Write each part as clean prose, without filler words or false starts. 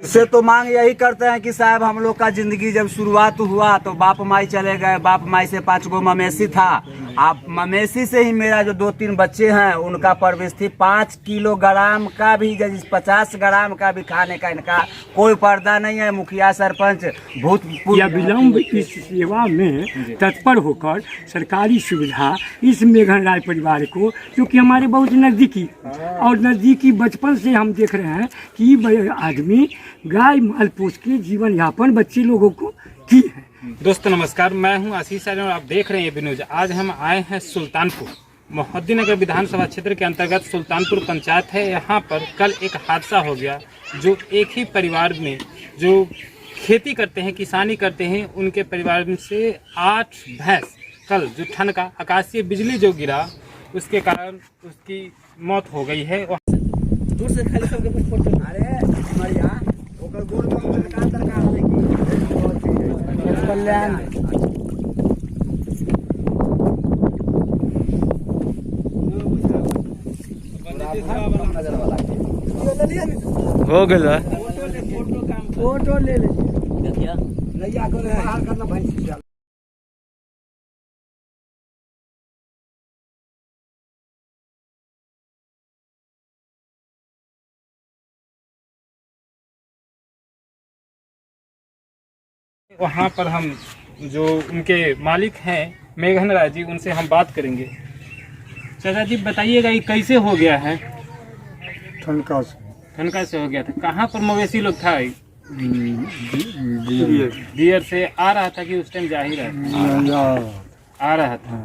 इससे तो मांग यही करते हैं कि साहब हम लोग का जिंदगी जब शुरुआत हुआ तो बाप माई चले गए, बाप माई से 5 गो मवेशी था। आप मवेशी से ही मेरा जो 2-3 बच्चे हैं उनका परवरिश थी। 5 किलोग्राम का भी 50 ग्राम का भी खाने का इनका कोई पर्दा नहीं है। मुखिया सरपंच या विलम्ब इस सेवा में तत्पर होकर सरकारी सुविधा इस मेघन राय परिवार को, जो कि हमारे बहुत नज़दीकी और नज़दीकी बचपन से हम देख रहे हैं कि ये आदमी गाय माल पोस के जीवन यापन बच्चे लोगों को की है। दोस्तों नमस्कार, मैं हूं आशीष और आप देख रहे हैं एबी न्यूज। आज हम आए हैं सुल्तानपुर मोहद्दीनगर विधानसभा क्षेत्र के अंतर्गत सुल्तानपुर पंचायत है। यहां पर कल एक हादसा हो गया जो एक ही परिवार में जो खेती करते हैं, किसानी करते हैं, उनके परिवार में से 8 भैंस कल जो ठंड का आकाशीय बिजली जो गिरा उसके कारण उसकी मौत हो गई है। दूर से खाली सबके कुछ फोटो अरे मरिया ओकर गोल में सरकार कल्याण हो गया फोटो ले ले देखिए नैया को बाहर करना भाई। वहाँ पर हम जो उनके मालिक हैं मेघन राय जी, उनसे हम बात करेंगे। चाचा जी बताइएगा ये कैसे हो गया है? ठनका से हो गया था। कहाँ पर मवेशी लोग था? दियर से आ रहा था कि उस टाइम जा ही रहा आ रहा था।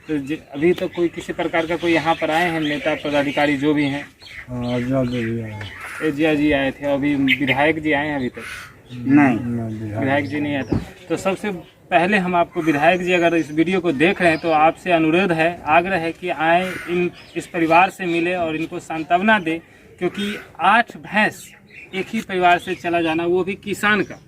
तो अभी तो कोई किसी प्रकार का कोई यहाँ पर आए हैं नेता पदाधिकारी जो भी हैं? जिया जी आए थे। अभी विधायक जी आए हैं? अभी तक नहीं, विधायक जी नहीं आया था। तो सबसे पहले हम आपको, विधायक जी अगर इस वीडियो को देख रहे हैं तो आपसे अनुरोध है, आग्रह है कि आए इस परिवार से मिले और इनको सांत्वना दे, क्योंकि 8 भैंस एक ही परिवार से चला जाना, वो भी किसान का,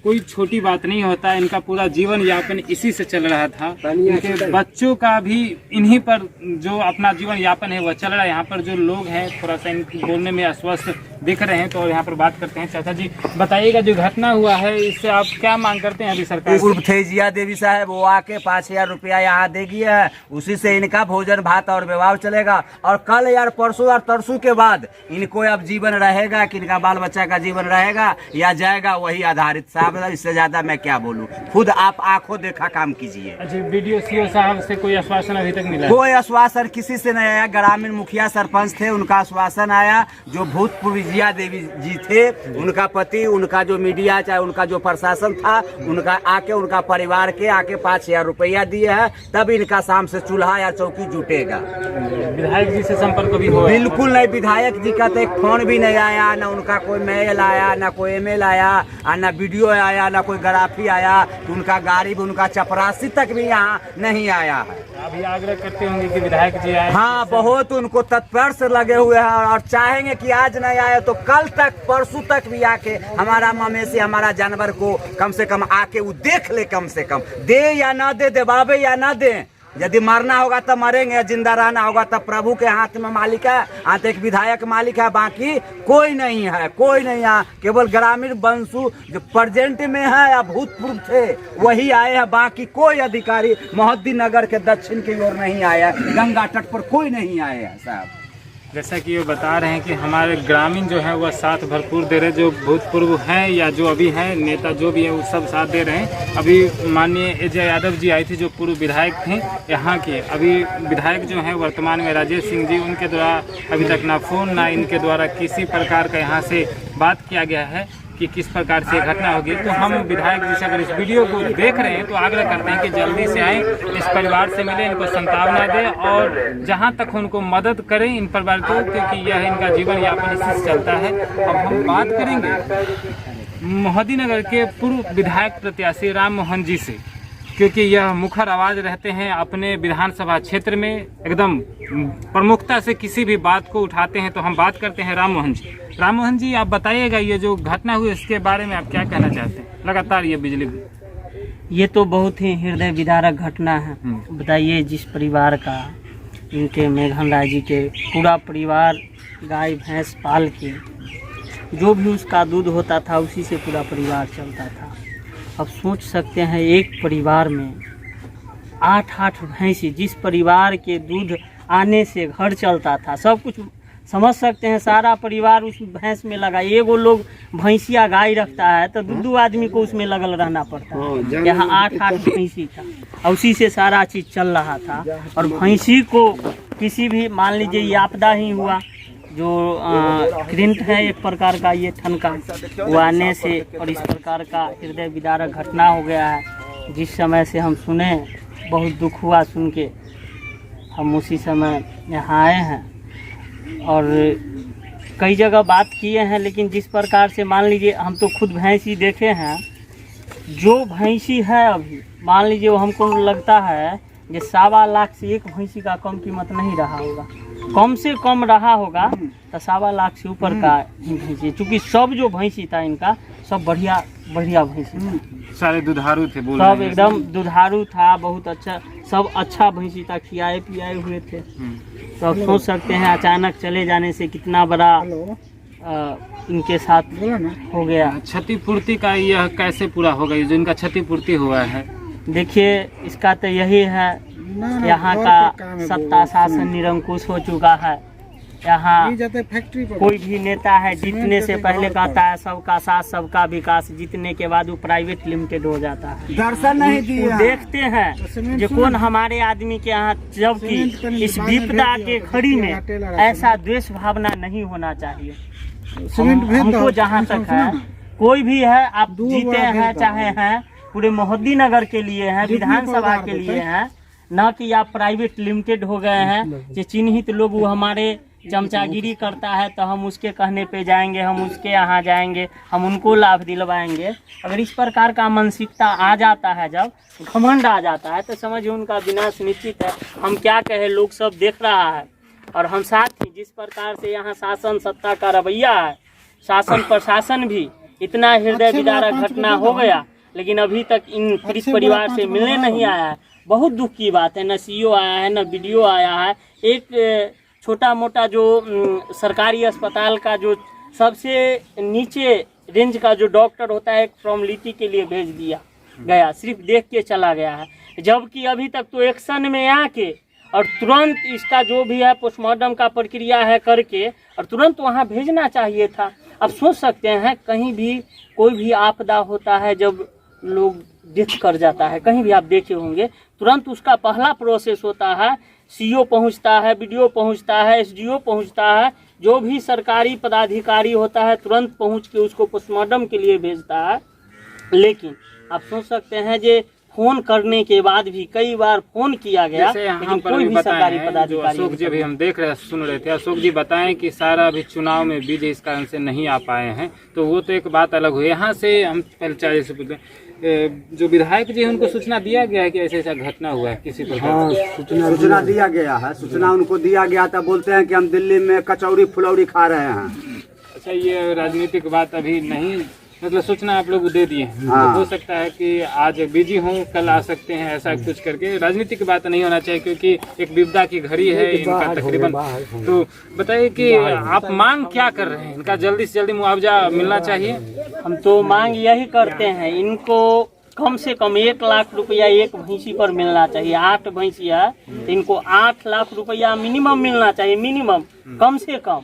कोई छोटी बात नहीं होता। इनका पूरा जीवन यापन इसी से चल रहा था। इनके बच्चों का भी इन्हीं पर जो अपना जीवन यापन है वह चल रहा है। यहाँ पर जो लोग हैं थोड़ा सा इनके बोलने में अस्वस्थ दिख रहे हैं, तो यहाँ पर बात करते हैं। चाचा जी बताइएगा जो घटना हुआ है इससे आप क्या मांग करते हैं अभी सरकार से? थे जिया देवी साहब वो आके 5000 रुपया यहाँ देगी है, उसी से इनका भोजन भात और विवाह चलेगा। और कल यार परसों और तरसों के बाद इनको अब जीवन रहेगा कि इनका बाल बच्चा का जीवन रहेगा या जाएगा, वही आधारित साहब। इससे ज्यादा मैं क्या बोलूं, खुद आप आंखों देखा काम कीजिए। अच्छा, वीडियो सीओ साहब से कोई आश्वासन अभी तक मिला? कोई आश्वासन किसी से नहीं आया। ग्रामीण मुखिया सरपंच थे, उनका आश्वासन आया। जो भूतपूर्व जिया देवी जी थे, उनका पति, उनका जो मीडिया चाहे उनका जो प्रशासन था, उनका आके उनका परिवार के आके 5000 रुपया दिए है, तब इनका शाम से चूल्हा या चौकी जुटेगा। विधायक जी से संपर्क भी हुआ? बिल्कुल नहीं। विधायक जी का तो एक फोन भी नहीं आया, ना उनका कोई मेल आया, ना कोई ईमेल आया, ना वीडियो आया, ना कोई ग्राफी आया। उनका गाड़ी भी, उनका चपरासी तक भी यहाँ नहीं आया है। अभी आग्रह करते होंगे कि विधायक जी आए? हाँ, बहुत उनको तत्पर से लगे हुए हैं और चाहेंगे कि आज नहीं आए तो कल तक, परसों तक भी आके हमारा मवेशी, हमारा जानवर को कम से कम आके वो देख ले। कम से कम दे या ना दे, देवावे या ना दे। यदि मरना होगा तब मरेंगे, जिंदा रहना होगा तब प्रभु के हाथ में मालिक है। हाथ एक विधायक मालिक है, बाकी कोई नहीं है, कोई नहीं है। केवल ग्रामीण बंसु जो प्रेजेंट में है या भूतपूर्व थे वही आए हैं, बाकी कोई अधिकारी मोहद्दीनगर के दक्षिण की ओर नहीं आया, गंगा तट पर कोई नहीं आया है साहब। जैसा कि ये बता रहे हैं कि हमारे ग्रामीण जो है वह साथ भरपूर दे रहे हैं, जो भूतपूर्व हैं या जो अभी हैं नेता जो भी है वो सब साथ दे रहे हैं। अभी माननीय अजय यादव जी आई थी जो पूर्व विधायक थे यहाँ के। अभी विधायक जो हैं वर्तमान में राजेश सिंह जी, उनके द्वारा अभी तक ना फोन ना इनके द्वारा किसी प्रकार का यहाँ से बात किया गया है कि किस प्रकार से घटना होगी। तो हम विधायक जी से अगर इस वीडियो को देख रहे हैं तो आग्रह करते हैं कि जल्दी से आएँ, इस परिवार से मिलें, इनको सांत्वना दें और जहां तक उनको मदद करें इन परिवार को, क्योंकि यह इनका जीवन यापन इसी से चलता है। अब हम बात करेंगे मोहद्दीनगर के पूर्व विधायक प्रत्याशी राम मोहन जी से, क्योंकि यह मुखर आवाज़ रहते हैं अपने विधानसभा क्षेत्र में, एकदम प्रमुखता से किसी भी बात को उठाते हैं। तो हम बात करते हैं राम मोहन जी। राम मोहन जी आप बताइएगा ये जो घटना हुई इसके बारे में आप क्या कहना चाहते हैं? लगातार ये बिजली, ये तो बहुत ही हृदय विदारक घटना है। बताइए, जिस परिवार का, इनके मेघन राय जी के पूरा परिवार गाय भैंस पाल के जो भी उसका दूध होता था उसी से पूरा परिवार चलता था। अब सोच सकते हैं एक परिवार में 8-8 भैंसी, जिस परिवार के दूध आने से घर चलता था, सब कुछ समझ सकते हैं, सारा परिवार उस भैंस में लगा। एगो लोग भैंसिया गाय रखता है तो दो आदमी को उसमें लगल रहना पड़ता है। यहाँ 8-8 भैंसी था और उसी से सारा चीज़ चल रहा था। और भैंसी को किसी भी, मान लीजिए ये आपदा ही हुआ, जो करंट है एक प्रकार का ये ठन का, वो आने से और इस प्रकार का हृदय विदारक घटना हो गया है। जिस समय से हम सुने बहुत दुख हुआ सुन के, हम उसी समय यहाँ आए हैं और कई जगह बात किए हैं। लेकिन जिस प्रकार से मान लीजिए हम तो खुद भैंसी देखे हैं, जो भैंसी है अभी मान लीजिए वो हमको लगता है कि 1.25 लाख से एक भैंसी का कम कीमत नहीं रहा होगा, कम से कम रहा होगा तो 1.25 लाख से ऊपर का ही भैंसी, क्योंकि सब जो भैंसी था इनका सब बढ़िया भैंसी था, सारे दुधारू थे, बोल सब एकदम दुधारू था, बहुत अच्छा, सब अच्छा भैंसी था, खियाए पियाए हुए थे। तो आप सोच सकते हैं अचानक चले जाने से कितना बड़ा इनके साथ हो गया। क्षतिपूर्ति का यह कैसे पूरा होगा, ये जो इनका क्षतिपूर्ति हुआ है? देखिए इसका तो यही है, यहाँ का सत्ता शासन निरंकुश हो चुका है। यहाँ कोई भी नेता है जीतने से पहले कहता है सबका साथ सबका विकास, जीतने के बाद वो प्राइवेट लिमिटेड हो जाता है। दर्शन नहीं दिया। देखते हैं जो कौन हमारे आदमी के यहाँ, जबकि इस विपदा के खड़ी में ऐसा द्वेष भावना नहीं होना चाहिए। हमको जहाँ तक है, कोई भी है, आप जीते हैं चाहे हैं पूरे मोहद्दी नगर के लिए हैं, विधानसभा के लिए हैं, न कि आप प्राइवेट लिमिटेड हो गए हैं। जो चिन्हित लोग वो हमारे चमचागिरी करता है तो हम उसके कहने पे जाएंगे, हम उसके यहाँ जाएंगे, हम उनको लाभ दिलवाएंगे। अगर इस प्रकार का मानसिकता आ जाता है, जब घमंड आ जाता है, तो समझिए उनका विनाश निश्चित है। हम क्या कहें, लोग सब देख रहा है। और हम साथ ही जिस प्रकार से यहाँ शासन सत्ता का रवैया है, शासन प्रशासन भी इतना हृदय विदारक घटना हो गया, लेकिन अभी तक इन पीड़ित परिवार से मिलने नहीं आया है। बहुत दुख की बात है, न सीओ आया है, न बीडीओ आया है। एक छोटा मोटा जो सरकारी अस्पताल का जो सबसे नीचे रेंज का जो डॉक्टर होता है, एक फॉर्मेलिटी के लिए भेज दिया गया, सिर्फ देख के चला गया है। जबकि अभी तक तो एक्शन में आके और तुरंत इसका जो भी है पोस्टमार्टम का प्रक्रिया है करके और तुरंत वहाँ भेजना चाहिए था। अब सोच सकते हैं कहीं भी कोई भी आपदा होता है, जब लोग डेथ कर जाता है, कहीं भी आप देखे होंगे, तुरंत उसका पहला प्रोसेस होता है, सीओ पहुंचता है, बीडीओ पहुंचता है, एसडीओ पहुंचता है, जो भी सरकारी पदाधिकारी होता है तुरंत पहुंच के उसको पोस्टमार्टम के लिए भेजता है। लेकिन आप सोच सकते हैं जे फोन करने के बाद भी कई बार फोन किया गया, लेकिन कोई भी सरकारी पदाधिकारी, अशोक जी अभी हम देख रहे सुन रहे थे, अशोक जी बताएं कि सारा अभी चुनाव में बीजे इस कारण से नहीं आ पाए हैं, तो वो तो एक बात अलग हुई। यहाँ से हम पहले 40 से पूछते हैं, जो विधायक जी उनको सूचना दिया गया है कि ऐसा ऐसा घटना हुआ है किसी प्रकार? हाँ, सूचना दिया गया है, सूचना उनको दिया गया था। बोलते हैं कि हम दिल्ली में कचौड़ी फुलौड़ी खा रहे हैं। अच्छा, ये राजनीतिक बात अभी नहीं, मतलब सूचना आप लोग दे दिए हैं। हाँ। तो हो सकता है कि आज बिजी हों, कल आ सकते हैं, ऐसा कुछ करके। राजनीतिक बात नहीं होना चाहिए, क्योंकि एक विपदा की घड़ी है इनका तकरीबन। तो बताइए कि आप मांग क्या कर रहे हैं? इनका जल्दी से जल्दी मुआवजा मिलना चाहिए। हम तो मांग यही करते हैं, इनको कम से कम 1 लाख रुपया एक भैंसी पर मिलना चाहिए। 8 भैंसी है तो इनको 8 लाख रुपया मिनिमम मिलना चाहिए, मिनिमम, कम से कम।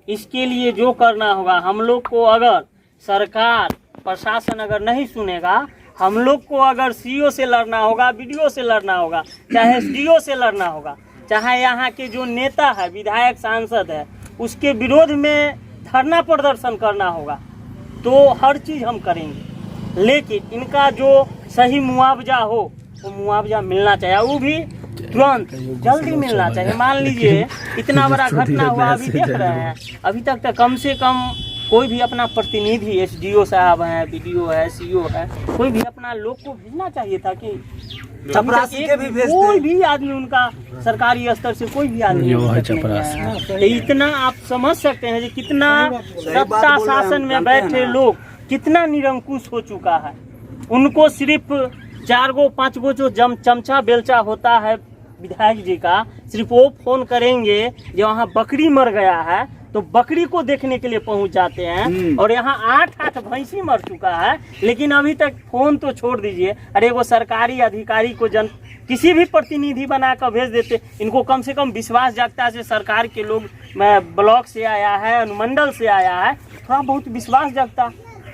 इसके लिए जो करना होगा, हम लोग को अगर सरकार प्रशासन अगर नहीं सुनेगा, हम लोग को अगर सीओ से लड़ना होगा, बीडीओ से लड़ना होगा, चाहे एसडीओ से लड़ना होगा, चाहे यहाँ के जो नेता है, विधायक, सांसद है, उसके विरोध में धरना प्रदर्शन करना होगा, तो हर चीज़ हम करेंगे। लेकिन इनका जो सही मुआवजा हो, वो मुआवजा मिलना चाहिए, वो भी तुरंत जल्दी मिलना चाहिए। मान लीजिए इतना बड़ा घटना हुआ, अभी देख रहे हैं, अभी तक तो कम से कम कोई भी अपना प्रतिनिधि, एसडीओ साहब हैं, बीडीओ है, सीओ है, कोई भी अपना लोग को भेजना चाहिए था कि चपरासी के भी भेजते। कोई भी आदमी उनका सरकारी स्तर से कोई भी आदमी तो इतना आप समझ सकते हैं कि कितना सत्ता शासन में बैठे लोग कितना निरंकुश हो चुका है। उनको सिर्फ 4 गो 5 गो जो चमचा बेलचा होता है विधायक जी का, सिर्फ वो फोन करेंगे जो वहाँ बकरी मर गया है तो बकरी को देखने के लिए पहुंच जाते हैं। और यहाँ 8 भैंसी मर चुका है, लेकिन अभी तक फोन तो छोड़ दीजिए, अरे वो सरकारी अधिकारी को किसी भी प्रतिनिधि बनाकर भेज देते, इनको कम से कम विश्वास जागता है। सरकार के लोग ब्लॉक से आया है, अनुमंडल से आया है, थोड़ा बहुत विश्वास जागता।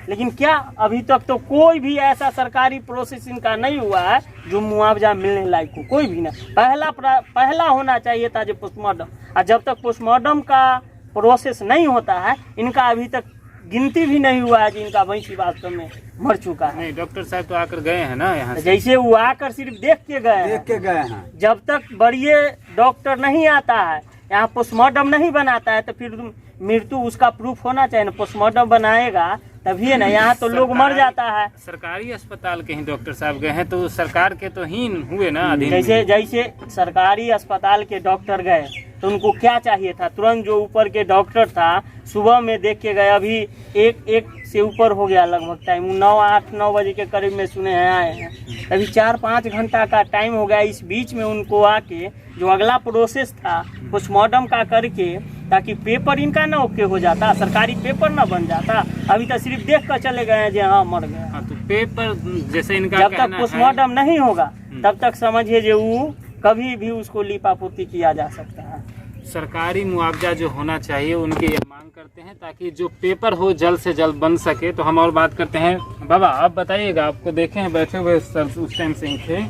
लेकिन क्या अभी तक तो कोई भी ऐसा सरकारी प्रोसेस इनका नहीं हुआ है जो मुआवजा मिलने लायक हो, कोई भी ना। पहला होना चाहिए था जो पोस्टमार्टम, और जब तक पोस्टमार्टम का प्रोसेस नहीं होता है, इनका अभी तक गिनती भी नहीं हुआ है कि इनका भैंसी वास्तव में मर चुका है। नहीं, डॉक्टर साहब तो आकर गए हैं ना यहाँ से। जैसे वो आकर सिर्फ देख के गए हैं। जब तक बढ़िया डॉक्टर नहीं आता है, यहाँ पोस्टमार्टम नहीं बनाता है, तो फिर मृत्यु उसका प्रूफ होना चाहिए ना। पोस्टमार्टम बनाएगा तभी है ना, यहाँ तो लोग मर जाता है। सरकारी अस्पताल के ही डॉक्टर साहब गए हैं, तो सरकार के तो हीन हुए ना अधीन। जैसे सरकारी अस्पताल के डॉक्टर गए तो उनको क्या चाहिए था, तुरंत जो ऊपर के डॉक्टर था सुबह में देख के गए। अभी एक से ऊपर हो गया लगभग टाइम, 9 बजे के करीब में सुने हैं आए हैं। अभी 4-5 घंटा का टाइम हो गया। इस बीच में उनको आके जो अगला प्रोसेस था पोस्टमार्टम का करके, ताकि पेपर इनका ना ओके हो जाता, सरकारी पेपर ना बन जाता। अभी तक सिर्फ देख कर चले गए हैं, हाँ मर गया। हाँ, तो पेपर जैसे इनका जब तक पोस्टमार्टम नहीं होगा तब तक समझिए जो वो कभी भी उसको लिपापोती किया जा सकता है। सरकारी मुआवजा जो होना चाहिए उनकी ये मांग करते हैं, ताकि जो पेपर हो जल्द से जल्द बन सके। तो हम और बात करते हैं। बाबा आप बताइएगा, आपको देखे हैं बैठे हुए सर उस टाइम से ही थे,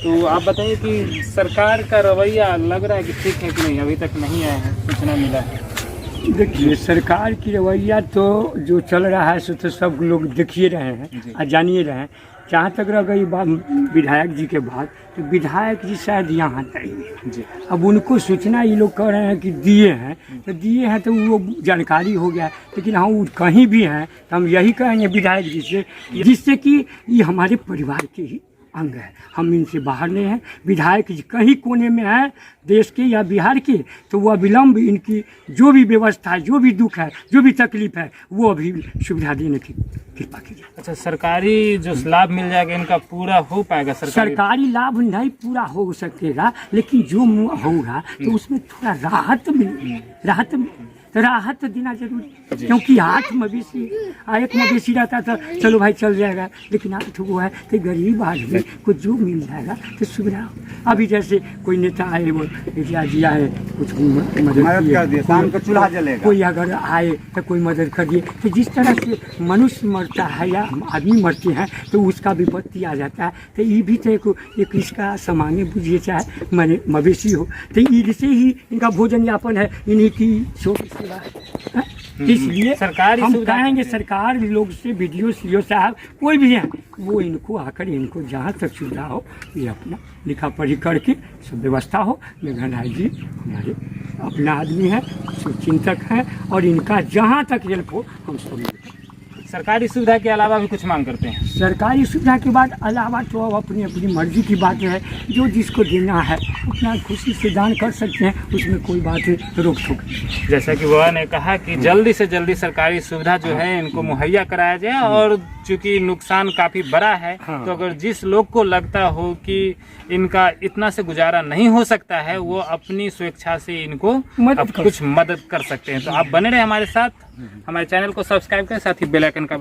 तो आप बताइए कि सरकार का रवैया लग रहा है कि ठीक है कि नहीं, अभी तक नहीं आया है, सूचना मिला है। देखिए, सरकार की रवैया तो जो चल रहा है सो तो सब लोग देखिए रहे हैं और जानिए रहे हैं। जहाँ तक रह गई बात विधायक जी के बाद, तो विधायक जी शायद यहाँ नहीं जी। अब उनको सूचना ये लोग कह रहे हैं कि दिए हैं, तो दिए हैं तो वो जानकारी हो गया। लेकिन हाँ, वो कहीं भी हैं तो हम यही कहेंगे विधायक जी से, जिससे कि ये हमारे परिवार के ही अंग है, हम इनसे बाहर नहीं हैं। विधायक जी कहीं कोने में हैं देश के या बिहार के, तो वह विलम्ब इनकी जो भी व्यवस्था है, जो भी दुख है, जो भी तकलीफ है, वो अभी सुविधा देने की कृपा कीजिए। अच्छा, सरकारी जो लाभ मिल जाएगा इनका पूरा हो पाएगा? सरकारी लाभ नहीं पूरा हो सकेगा, लेकिन जो होगा तो उसमें थोड़ा राहत राहत देना जरूरी, क्योंकि 8 मवेशी एक मवेशी रहता था चलो भाई चल जाएगा, लेकिन 8 वो है तो गरीब आदमी को जो मिल जाएगा तो सुविधा। अभी जैसे कोई नेता आए, वो जी आए, कुछ मदद कर दिए, शाम का चूल्हा जलेगा, कोई अगर आए तो कोई मदद कर दिए। तो जिस तरह से मनुष्य मरता है या आदमी मरते हैं तो उसका भी बत्ती आ जाता है। तो ये भी तो एक इसका सामान्य बुझिए, चाहे मैंने मवेशी हो, तो इससे ही इनका भोजन यापन है, इन्हीं की शोक। इसलिए सरकार हम कहेंगे, सरकार लोग से वीडियो सीओ साहब कोई भी है, वो इनको आकर इनको जहाँ तक सुविधा हो ये अपना लिखा पढ़ी करके सब व्यवस्था हो। मेघन राय जी हमारे अपना आदमी है, चिंतक हैं, और इनका जहाँ तक हेल्प हो हम सब सरकारी सुविधा के अलावा भी कुछ मांग करते हैं। सरकारी सुविधा के बाद अलावा तो अब अपनी अपनी मर्जी की बात है, जो जिसको देना है उतना खुशी से दान कर सकते हैं, उसमें कोई बात रोक टोक। जैसा कि वह ने कहा कि जल्दी से जल्दी सरकारी सुविधा जो है इनको मुहैया कराया जाए, और चूंकि नुकसान काफ़ी बड़ा है, तो अगर जिस लोग को लगता हो कि इनका इतना से गुजारा नहीं हो सकता है, वो अपनी स्वेच्छा से इनको कुछ मदद कर सकते हैं। तो आप बने रहे हमारे साथ, हमारे चैनल को सब्सक्राइब करें, साथ ही बेल आइकन का